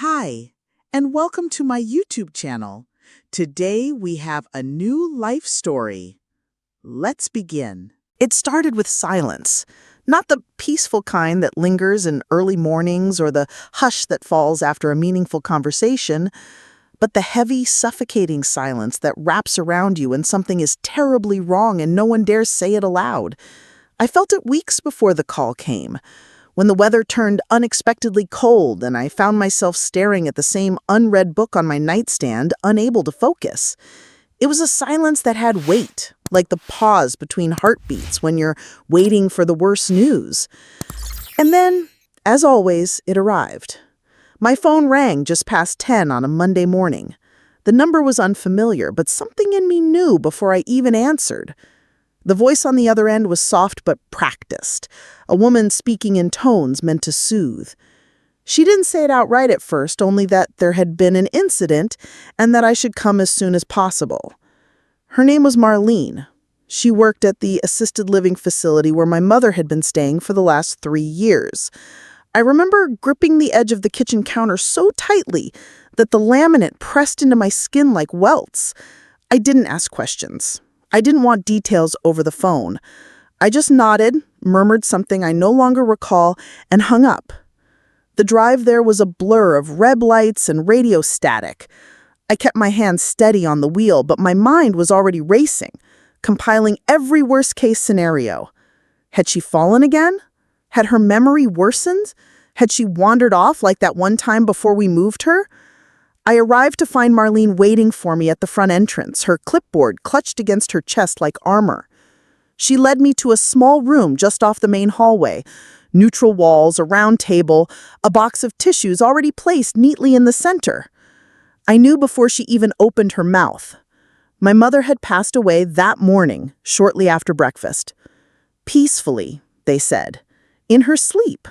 Hi, and welcome to my YouTube channel. Today we have a new life story. Let's begin. It started with silence, not the peaceful kind that lingers in early mornings or the hush that falls after a meaningful conversation, but the heavy, suffocating silence that wraps around you when something is terribly wrong and no one dares say it aloud. I felt it weeks before the call came, when the weather turned unexpectedly cold and I found myself staring at the same unread book on my nightstand, unable to focus. It was a silence that had weight, like the pause between heartbeats when you're waiting for the worst news. And then, as always, it arrived. My phone rang just past 10 on a Monday morning. The number was unfamiliar, but something in me knew before I even answered. The voice on the other end was soft but practiced, a woman speaking in tones meant to soothe. She didn't say it outright at first, only that there had been an incident and that I should come as soon as possible. Her name was Marlene. She worked at the assisted living facility where my mother had been staying for the last 3 years. I remember gripping the edge of the kitchen counter so tightly that the laminate pressed into my skin like welts. I didn't ask questions. I didn't want details over the phone. I just nodded, murmured something I no longer recall, and hung up. The drive there was a blur of red lights and radio static. I kept my hands steady on the wheel, but my mind was already racing, compiling every worst-case scenario. Had she fallen again? Had her memory worsened? Had she wandered off like that one time before we moved her? I arrived to find Marlene waiting for me at the front entrance, her clipboard clutched against her chest like armor. She led me to a small room just off the main hallway. Neutral walls, a round table, a box of tissues already placed neatly in the center. I knew before she even opened her mouth. My mother had passed away that morning, shortly after breakfast. Peacefully, they said, in her sleep.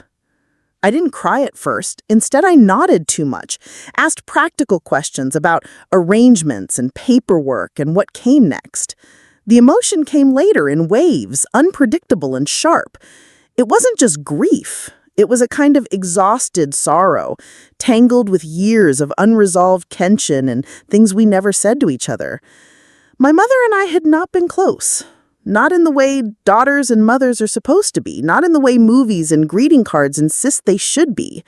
I didn't cry at first. Instead, I nodded too much, asked practical questions about arrangements and paperwork and what came next. The emotion came later in waves, unpredictable and sharp. It wasn't just grief. It was a kind of exhausted sorrow, tangled with years of unresolved tension and things we never said to each other. My mother and I had not been close. Not in the way daughters and mothers are supposed to be, not in the way movies and greeting cards insist they should be.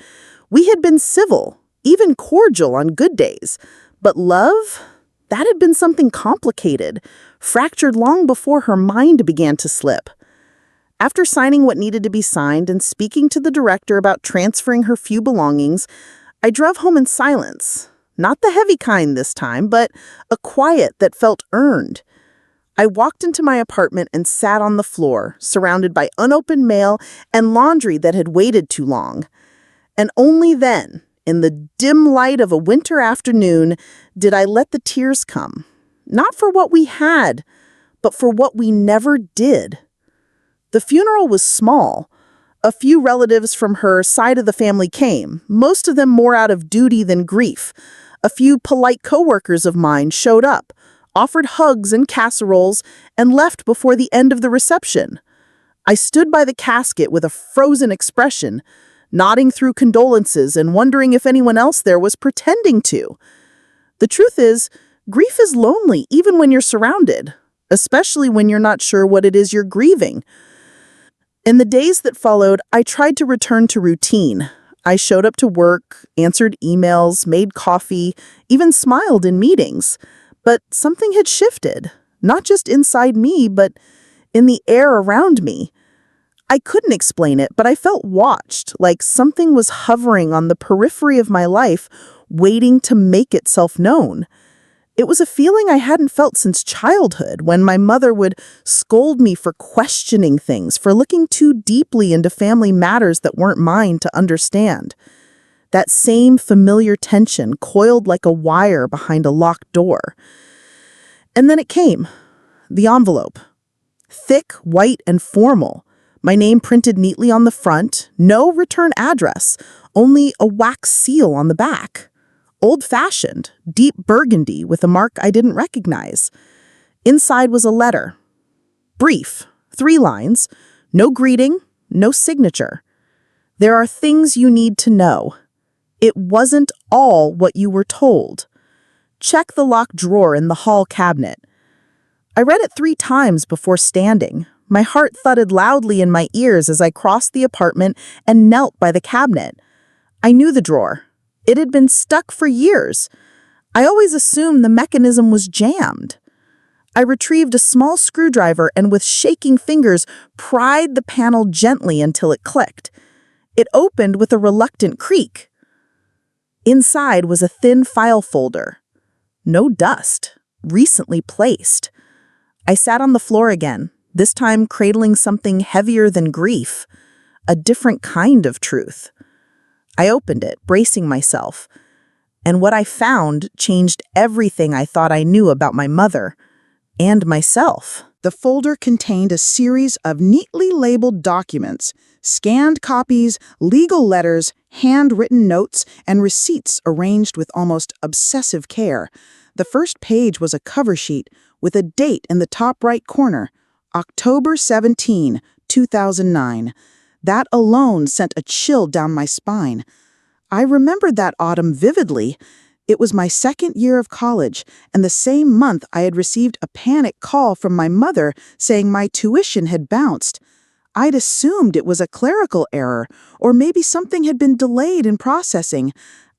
We had been civil, even cordial on good days. But love? That had been something complicated, fractured long before her mind began to slip. After signing what needed to be signed and speaking to the director about transferring her few belongings, I drove home in silence. Not the heavy kind this time, but a quiet that felt earned. I walked into my apartment and sat on the floor, surrounded by unopened mail and laundry that had waited too long. And only then, in the dim light of a winter afternoon, did I let the tears come. Not for what we had, but for what we never did. The funeral was small. A few relatives from her side of the family came, most of them more out of duty than grief. A few polite coworkers of mine showed up, offered hugs and casseroles, and left before the end of the reception. I stood by the casket with a frozen expression, nodding through condolences and wondering if anyone else there was pretending to. The truth is, grief is lonely even when you're surrounded, especially when you're not sure what it is you're grieving. In the days that followed, I tried to return to routine. I showed up to work, answered emails, made coffee, even smiled in meetings. But something had shifted, not just inside me, but in the air around me. I couldn't explain it, but I felt watched, like something was hovering on the periphery of my life, waiting to make itself known. It was a feeling I hadn't felt since childhood, when my mother would scold me for questioning things, for looking too deeply into family matters that weren't mine to understand. That same familiar tension coiled like a wire behind a locked door. And then it came. The envelope. Thick, white, and formal. My name printed neatly on the front. No return address. Only a wax seal on the back. Old-fashioned, deep burgundy with a mark I didn't recognize. Inside was a letter. Brief. 3 lines. No greeting. No signature. There are things you need to know. It wasn't all what you were told. Check the locked drawer in the hall cabinet. I read it 3 times before standing. My heart thudded loudly in my ears as I crossed the apartment and knelt by the cabinet. I knew the drawer. It had been stuck for years. I always assumed the mechanism was jammed. I retrieved a small screwdriver and with shaking fingers pried the panel gently until it clicked. It opened with a reluctant creak. Inside was a thin file folder. No dust. Recently placed. I sat on the floor again, this time cradling something heavier than grief. A different kind of truth. I opened it, bracing myself. And what I found changed everything I thought I knew about my mother. And myself. The folder contained a series of neatly labeled documents, scanned copies, legal letters, handwritten notes, and receipts arranged with almost obsessive care. The first page was a cover sheet with a date in the top right corner, October 17, 2009. That alone sent a chill down my spine. I remembered that autumn vividly. It was my second year of college, and the same month I had received a panic call from my mother saying my tuition had bounced. I'd assumed it was a clerical error, or maybe something had been delayed in processing.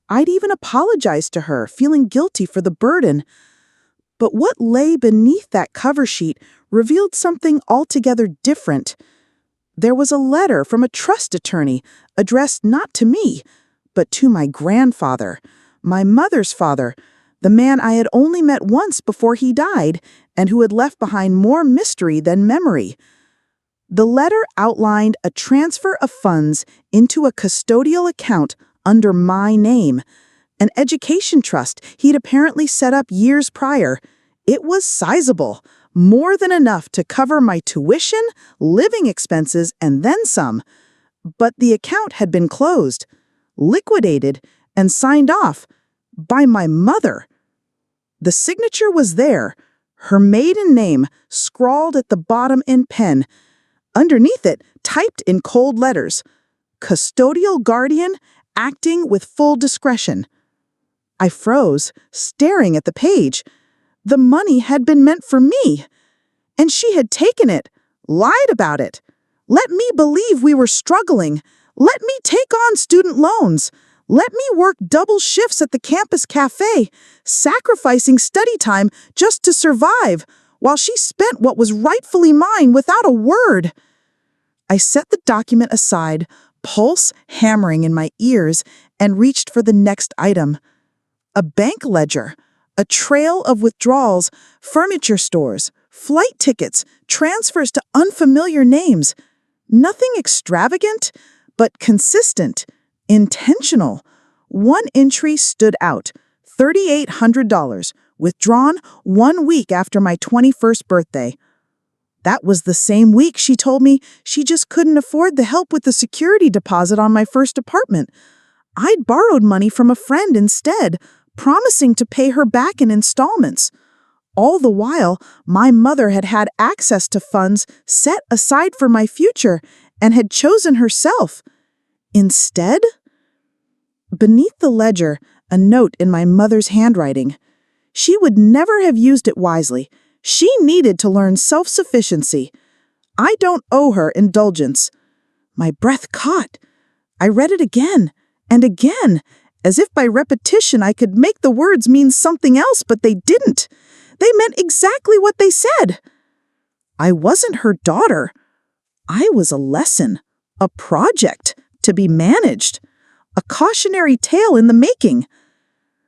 I'd even apologized to her, feeling guilty for the burden. But what lay beneath that cover sheet revealed something altogether different. There was a letter from a trust attorney, addressed not to me, but to my grandfather. My mother's father, the man I had only met once before he died, and who had left behind more mystery than memory. The letter outlined a transfer of funds into a custodial account under my name, an education trust he'd apparently set up years prior. It was sizable, more than enough to cover my tuition, living expenses, and then some. But the account had been closed, liquidated, and signed off by my mother. The signature was there, her maiden name scrawled at the bottom in pen. Underneath it, typed in cold letters, "Custodial guardian acting with full discretion." I froze, staring at the page. The money had been meant for me, and she had taken it, lied about it. Let me believe we were struggling. Let me take on student loans. Let me work double shifts at the campus cafe, sacrificing study time just to survive, while she spent what was rightfully mine without a word. I set the document aside, pulse hammering in my ears, and reached for the next item. A bank ledger, a trail of withdrawals, furniture stores, flight tickets, transfers to unfamiliar names. Nothing extravagant, but consistent, intentional. One entry stood out, $3,800, withdrawn 1 week after my 21st birthday. That was the same week she told me she just couldn't afford the help with the security deposit on my first apartment. I'd borrowed money from a friend instead, promising to pay her back in installments. All the while, my mother had had access to funds set aside for my future and had chosen herself. Instead, beneath the ledger, a note in my mother's handwriting. She would never have used it wisely. She needed to learn self-sufficiency. I don't owe her indulgence. My breath caught. I read it again and again, as if by repetition I could make the words mean something else, but they didn't. They meant exactly what they said. I wasn't her daughter. I was a lesson, a project to be managed, a cautionary tale in the making.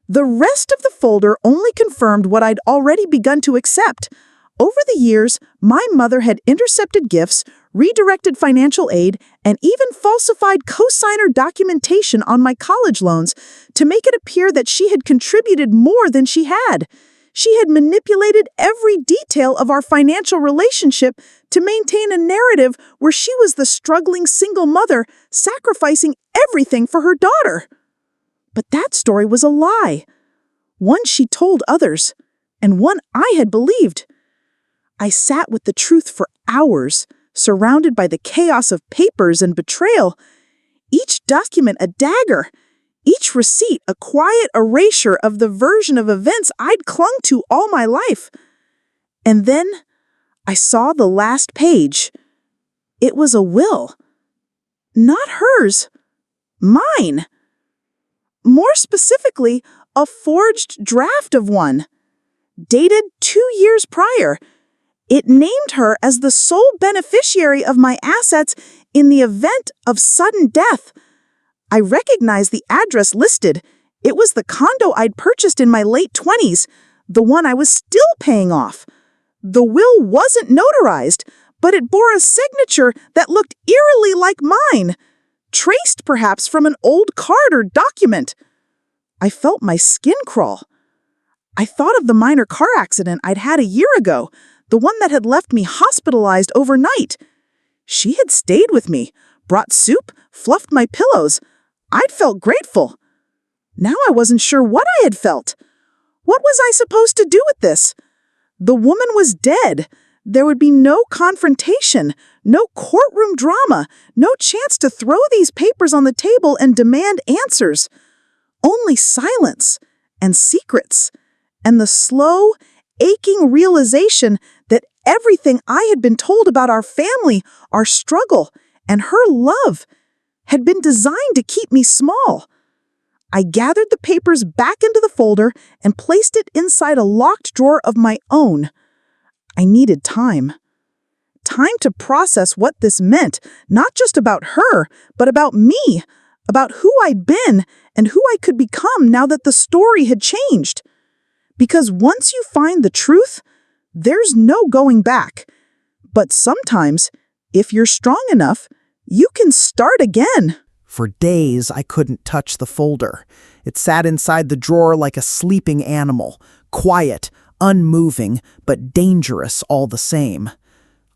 The rest of the folder only confirmed what I'd already begun to accept. Over the years, my mother had intercepted gifts, redirected financial aid, and even falsified cosigner documentation on my college loans to make it appear that she had contributed more than she had. She had manipulated every detail of our financial relationship to maintain a narrative where she was the struggling single mother sacrificing everything for her daughter. But that story was a lie. One she told others, and one I had believed. I sat with the truth for hours, surrounded by the chaos of papers and betrayal. Each document a dagger, Each receipt a quiet erasure of the version of events I'd clung to all my life. And then I saw the last page. It was a will. Not hers. Mine. More specifically, a forged draft of one. Dated 2 years prior. It named her as the sole beneficiary of my assets in the event of sudden death. I recognized the address listed. It was the condo I'd purchased in my late 20s, the one I was still paying off. The will wasn't notarized, but it bore a signature that looked eerily like mine, traced perhaps from an old card or document. I felt my skin crawl. I thought of the minor car accident I'd had a year ago, the one that had left me hospitalized overnight. She had stayed with me, brought soup, fluffed my pillows. I'd felt grateful. Now I wasn't sure what I had felt. What was I supposed to do with this? The woman was dead. There would be no confrontation, no courtroom drama, no chance to throw these papers on the table and demand answers. Only silence and secrets, and the slow, aching realization that everything I had been told about our family, our struggle, and her love had been designed to keep me small. I gathered the papers back into the folder and placed it inside a locked drawer of my own. I needed time. Time to process what this meant, not just about her, but about me, about who I'd been and who I could become now that the story had changed. Because once you find the truth, there's no going back. But sometimes, if you're strong enough, you can start again. For days, I couldn't touch the folder. It sat inside the drawer like a sleeping animal, quiet, unmoving, but dangerous all the same.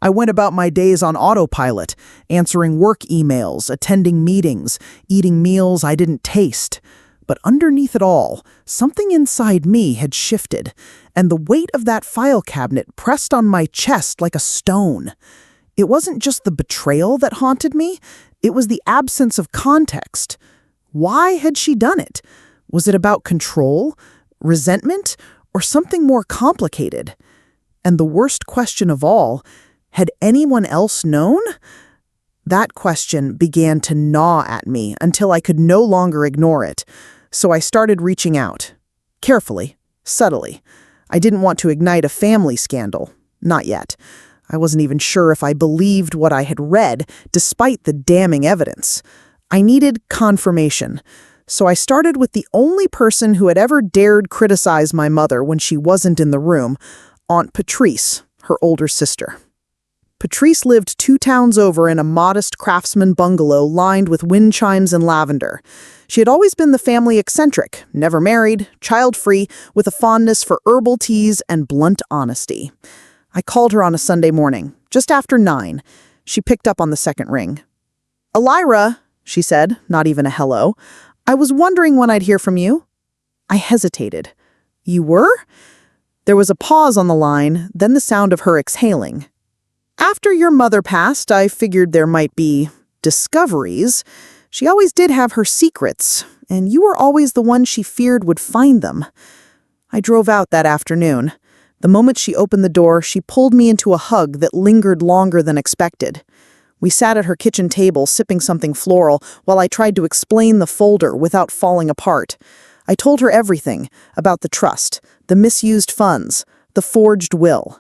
I went about my days on autopilot, answering work emails, attending meetings, eating meals I didn't taste. But underneath it all, something inside me had shifted, and the weight of that file cabinet pressed on my chest like a stone. It wasn't just the betrayal that haunted me, it was the absence of context. Why had she done it? Was it about control, resentment, or something more complicated? And the worst question of all, had anyone else known? That question began to gnaw at me until I could no longer ignore it. So I started reaching out. Carefully, subtly. I didn't want to ignite a family scandal. Not yet. I wasn't even sure if I believed what I had read, despite the damning evidence. I needed confirmation. So I started with the only person who had ever dared criticize my mother when she wasn't in the room, Aunt Patrice, her older sister. Patrice lived 2 towns over in a modest craftsman bungalow lined with wind chimes and lavender. She had always been the family eccentric, never married, child-free, with a fondness for herbal teas and blunt honesty. I called her on a Sunday morning, just after 9. She picked up on the second ring. "Elira," she said, not even a hello. "I was wondering when I'd hear from you." I hesitated. "You were?" There was a pause on the line, then the sound of her exhaling. "After your mother passed, I figured there might be discoveries. She always did have her secrets, and you were always the one she feared would find them." I drove out that afternoon. The moment she opened the door, she pulled me into a hug that lingered longer than expected. We sat at her kitchen table, sipping something floral, while I tried to explain the folder without falling apart. I told her everything about the trust, the misused funds, the forged will.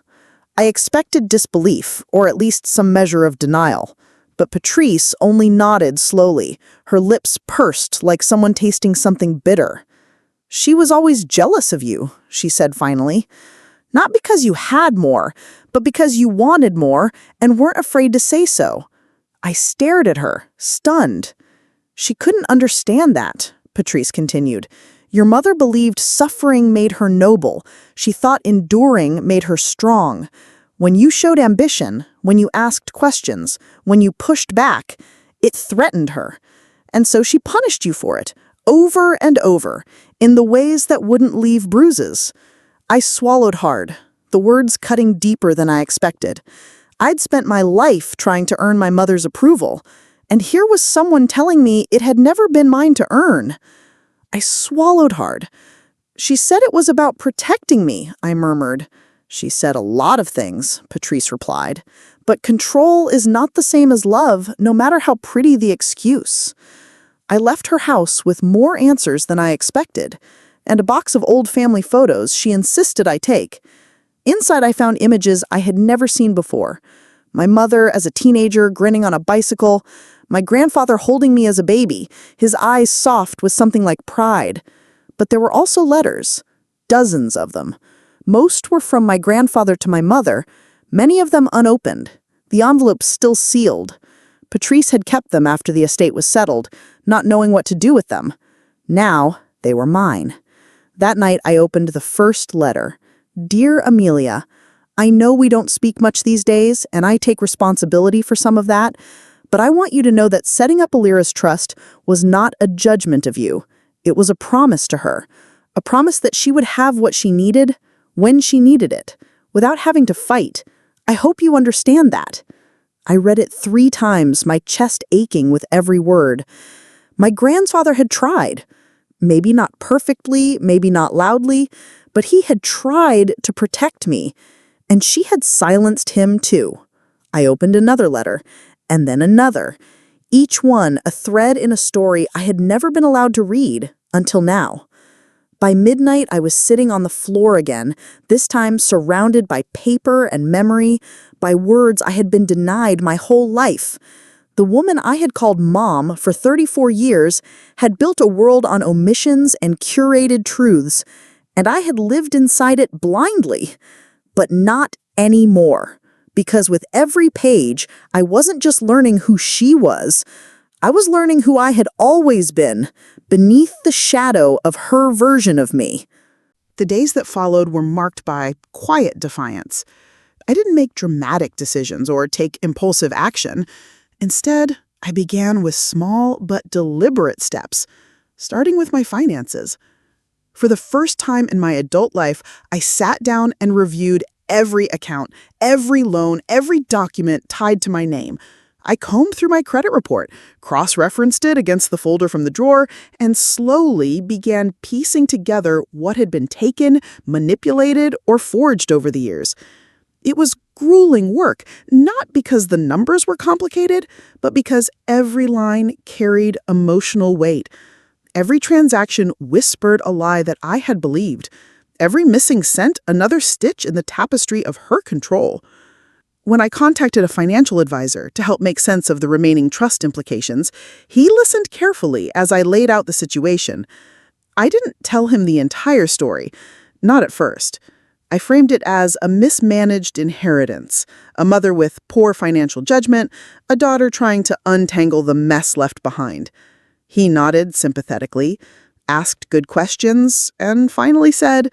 I expected disbelief, or at least some measure of denial. But Patrice only nodded slowly, her lips pursed like someone tasting something bitter. "She was always jealous of you," she said finally. "Not because you had more, but because you wanted more and weren't afraid to say so." I stared at her, stunned. "She couldn't understand that," Patrice continued. "Your mother believed suffering made her noble. She thought enduring made her strong. When you showed ambition, when you asked questions, when you pushed back, it threatened her. And so she punished you for it, over and over, in the ways that wouldn't leave bruises." I swallowed hard, the words cutting deeper than I expected. I'd spent my life trying to earn my mother's approval, and here was someone telling me it had never been mine to earn. I swallowed hard. She said it was about protecting me, I murmured. She said a lot of things, Patrice replied. But control is not the same as love, no matter how pretty the excuse. I left her house with more answers than I expected, and a box of old family photos she insisted I take. Inside I found images I had never seen before. My mother as a teenager grinning on a bicycle, my grandfather holding me as a baby, his eyes soft with something like pride. But there were also letters, dozens of them. Most were from my grandfather to my mother, many of them unopened, the envelopes still sealed. Patrice had kept them after the estate was settled, not knowing what to do with them. Now they were mine. That night I opened the first letter. Dear Amelia, I know we don't speak much these days, and I take responsibility for some of that, but I want you to know that setting up Alira's trust was not a judgment of you. It was a promise to her, a promise that she would have what she needed when she needed it, without having to fight. I hope you understand that. I read it 3 times, my chest aching with every word. My grandfather had tried. Maybe not perfectly, maybe not loudly, but he had tried to protect me, and she had silenced him too. I opened another letter, and then another. Each one a thread in a story I had never been allowed to read until now. By midnight, I was sitting on the floor again, this time surrounded by paper and memory, by words I had been denied my whole life. The woman I had called Mom for 34 years had built a world on omissions and curated truths, and I had lived inside it blindly. But not anymore, because with every page, I wasn't just learning who she was, I was learning who I had always been, beneath the shadow of her version of me. The days that followed were marked by quiet defiance. I didn't make dramatic decisions or take impulsive action. Instead, I began with small but deliberate steps, starting with my finances. For the first time in my adult life, I sat down and reviewed every account, every loan, every document tied to my name. I combed through my credit report, cross-referenced it against the folder from the drawer, and slowly began piecing together what had been taken, manipulated, or forged over the years. It was grueling work, not because the numbers were complicated, but because every line carried emotional weight. Every transaction whispered a lie that I had believed. Every missing cent another stitch in the tapestry of her control. When I contacted a financial advisor to help make sense of the remaining trust implications, he listened carefully as I laid out the situation. I didn't tell him the entire story, not at first. I framed it as a mismanaged inheritance, a mother with poor financial judgment, a daughter trying to untangle the mess left behind. He nodded sympathetically, asked good questions, and finally said,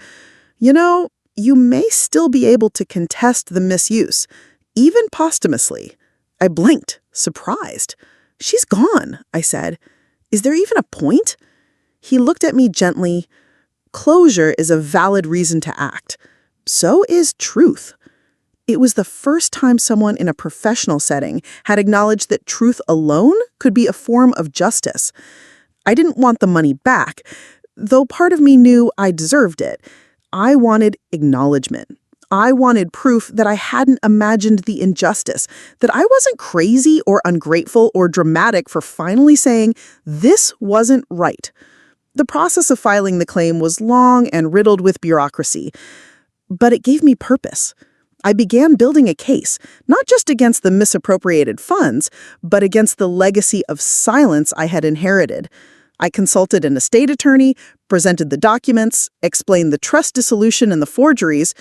you may still be able to contest the misuse, even posthumously. I blinked, surprised. She's gone, I said. Is there even a point? He looked at me gently. Closure is a valid reason to act. So is truth. It was the first time someone in a professional setting had acknowledged that truth alone could be a form of justice. I didn't want the money back, though part of me knew I deserved it. I wanted acknowledgement. I wanted proof that I hadn't imagined the injustice, that I wasn't crazy or ungrateful or dramatic for finally saying, this wasn't right. The process of filing the claim was long and riddled with bureaucracy, but it gave me purpose. I began building a case, not just against the misappropriated funds, but against the legacy of silence I had inherited. I consulted an estate attorney, presented the documents, explained the trust dissolution and the forgeries.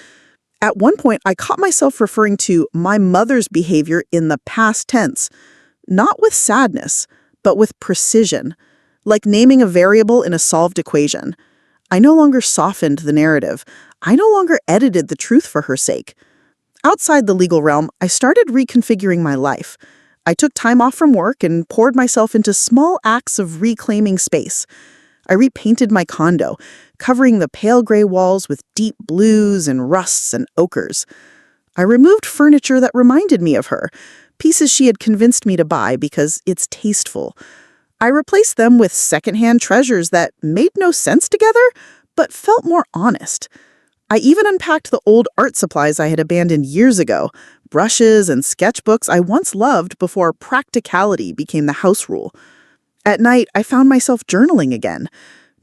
At one point, I caught myself referring to my mother's behavior in the past tense, not with sadness, but with precision, like naming a variable in a solved equation. I no longer softened the narrative. I no longer edited the truth for her sake. Outside the legal realm, I started reconfiguring my life. I took time off from work and poured myself into small acts of reclaiming space. I repainted my condo, covering the pale gray walls with deep blues and rusts and ochres. I removed furniture that reminded me of her, pieces she had convinced me to buy because it's tasteful. I replaced them with secondhand treasures that made no sense together, but felt more honest. I even unpacked the old art supplies I had abandoned years ago, brushes and sketchbooks I once loved before practicality became the house rule. At night, I found myself journaling again.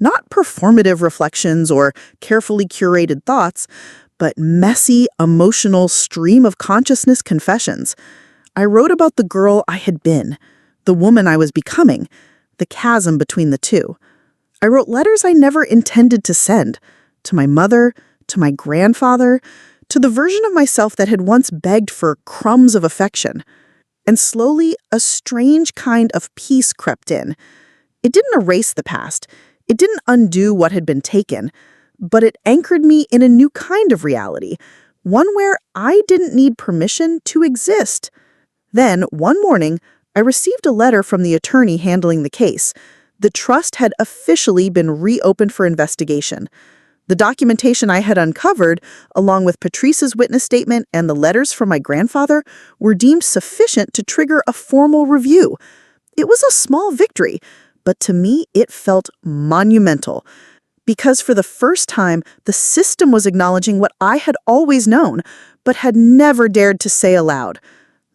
Not performative reflections or carefully curated thoughts, but messy, emotional stream of consciousness confessions. I wrote about the girl I had been, the woman I was becoming, the chasm between the two. I wrote letters I never intended to send, to my mother, to my grandfather, to the version of myself that had once begged for crumbs of affection. And slowly, a strange kind of peace crept in. It didn't erase the past. It didn't undo what had been taken, but it anchored me in a new kind of reality, one where I didn't need permission to exist. Then, one morning, I received a letter from the attorney handling the case. The trust had officially been reopened for investigation. The documentation I had uncovered, along with Patrice's witness statement and the letters from my grandfather, were deemed sufficient to trigger a formal review. It was a small victory, but to me it felt monumental. Because for the first time, the system was acknowledging what I had always known, but had never dared to say aloud.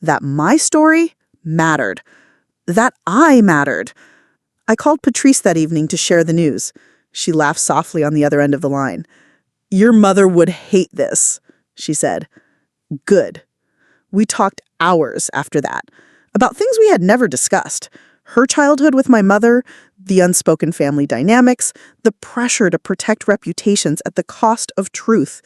That my story mattered. That I mattered. I called Patrice that evening to share the news. She laughed softly on the other end of the line. "Your mother would hate this," she said. Good. We talked hours after that, about things we had never discussed. Her childhood with my mother, the unspoken family dynamics, the pressure to protect reputations at the cost of truth.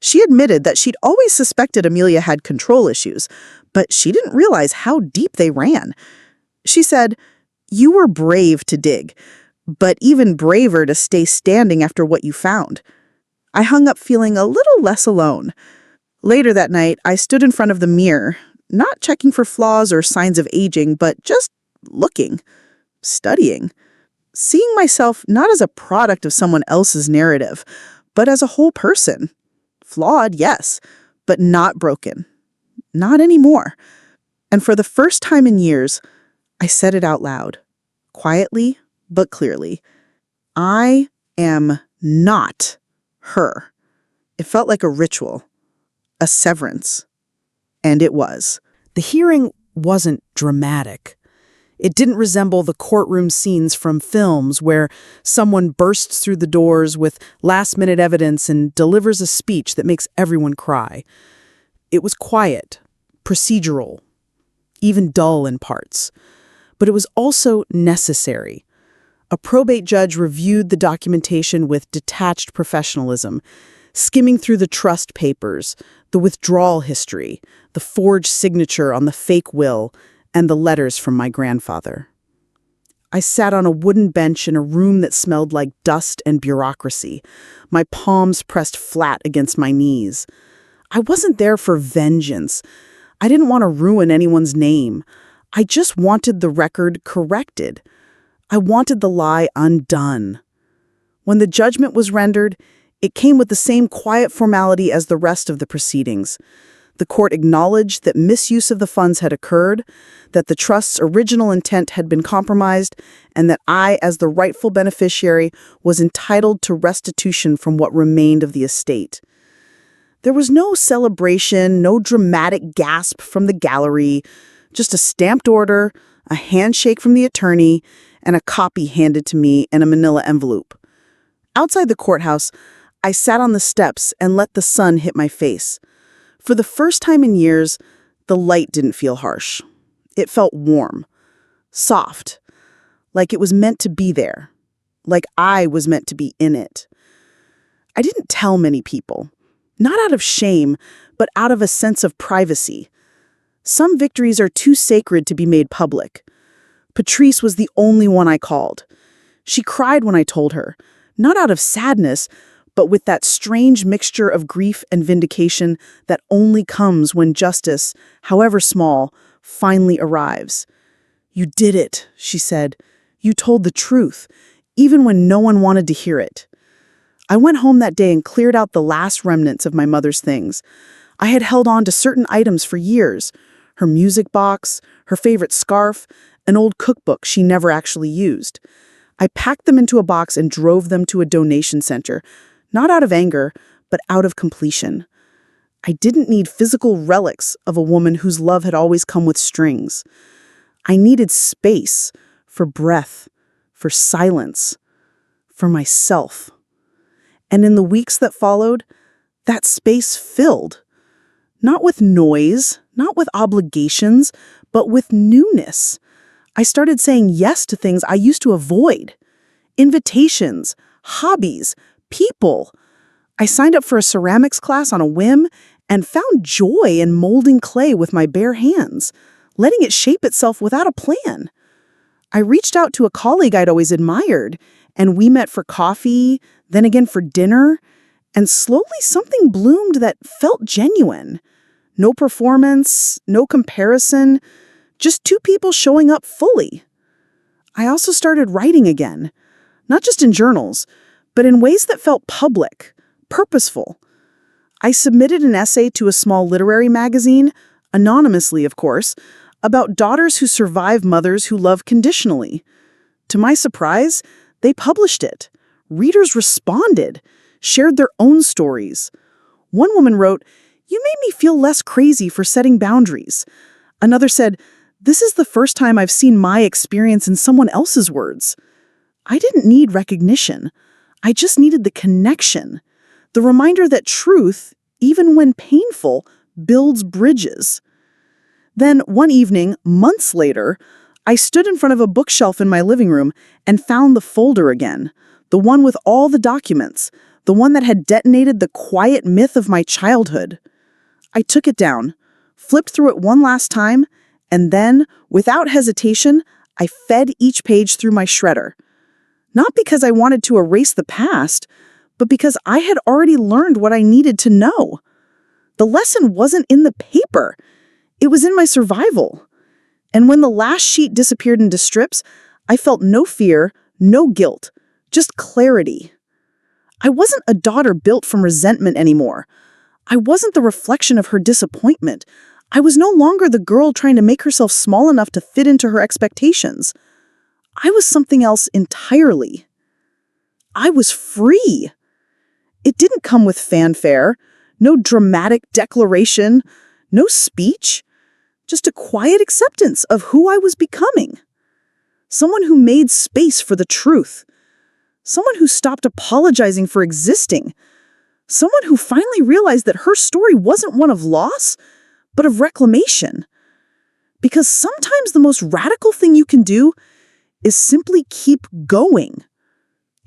She admitted that she'd always suspected Amelia had control issues, but she didn't realize how deep they ran. She said, "You were brave to dig, but even braver to stay standing after what you found." I hung up feeling a little less alone. Later that night, I stood in front of the mirror, not checking for flaws or signs of aging, but just looking, studying, seeing myself not as a product of someone else's narrative, but as a whole person. Flawed, yes, but not broken. Not anymore. And for the first time in years, I said it out loud, quietly but clearly. I am not her. It felt like a ritual, a severance. And it was. The hearing wasn't dramatic. It didn't resemble the courtroom scenes from films where someone bursts through the doors with last-minute evidence and delivers a speech that makes everyone cry. It was quiet, procedural, even dull in parts. But it was also necessary. A probate judge reviewed the documentation with detached professionalism, skimming through the trust papers, the withdrawal history, the forged signature on the fake will, and the letters from my grandfather. I sat on a wooden bench in a room that smelled like dust and bureaucracy, my palms pressed flat against my knees. I wasn't there for vengeance. I didn't want to ruin anyone's name. I just wanted the record corrected. I wanted the lie undone. When the judgment was rendered, it came with the same quiet formality as the rest of the proceedings. The court acknowledged that misuse of the funds had occurred, that the trust's original intent had been compromised, and that I, as the rightful beneficiary, was entitled to restitution from what remained of the estate. There was no celebration, no dramatic gasp from the gallery, just a stamped order, a handshake from the attorney, and a copy handed to me in a manila envelope. Outside the courthouse, I sat on the steps and let the sun hit my face. For the first time in years, the light didn't feel harsh. It felt warm, soft, like it was meant to be there, like I was meant to be in it. I didn't tell many people, not out of shame, but out of a sense of privacy. Some victories are too sacred to be made public. Patrice was the only one I called. She cried when I told her, not out of sadness, but with that strange mixture of grief and vindication that only comes when justice, however small, finally arrives. "You did it," she said. "You told the truth, even when no one wanted to hear it." I went home that day and cleared out the last remnants of my mother's things. I had held on to certain items for years, her music box, her favorite scarf, an old cookbook she never actually used. I packed them into a box and drove them to a donation center, not out of anger, but out of completion. I didn't need physical relics of a woman whose love had always come with strings. I needed space for breath, for silence, for myself. And in the weeks that followed, that space filled. Not with noise, not with obligations, but with newness. I started saying yes to things I used to avoid. Invitations, hobbies, people. I signed up for a ceramics class on a whim and found joy in molding clay with my bare hands, letting it shape itself without a plan. I reached out to a colleague I'd always admired, and we met for coffee, then again for dinner, and slowly something bloomed that felt genuine. No performance, no comparison, just two people showing up fully. I also started writing again, not just in journals, but in ways that felt public, purposeful. I submitted an essay to a small literary magazine, anonymously, of course, about daughters who survive mothers who love conditionally. To my surprise, they published it. Readers responded, shared their own stories. One woman wrote, "You made me feel less crazy for setting boundaries." Another said, "This is the first time I've seen my experience in someone else's words." I didn't need recognition. I just needed the connection. The reminder that truth, even when painful, builds bridges. Then, one evening, months later, I stood in front of a bookshelf in my living room and found the folder again, the one with all the documents, the one that had detonated the quiet myth of my childhood. I took it down, flipped through it one last time, and then, without hesitation, I fed each page through my shredder. Not because I wanted to erase the past, but because I had already learned what I needed to know. The lesson wasn't in the paper. It was in my survival. And when the last sheet disappeared into strips, I felt no fear, no guilt, just clarity. I wasn't a daughter built from resentment anymore. I wasn't the reflection of her disappointment. I was no longer the girl trying to make herself small enough to fit into her expectations. I was something else entirely. I was free. It didn't come with fanfare, no dramatic declaration, no speech, just a quiet acceptance of who I was becoming. Someone who made space for the truth. Someone who stopped apologizing for existing. Someone who finally realized that her story wasn't one of loss, but of reclamation. Because sometimes the most radical thing you can do is simply keep going.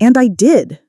And I did.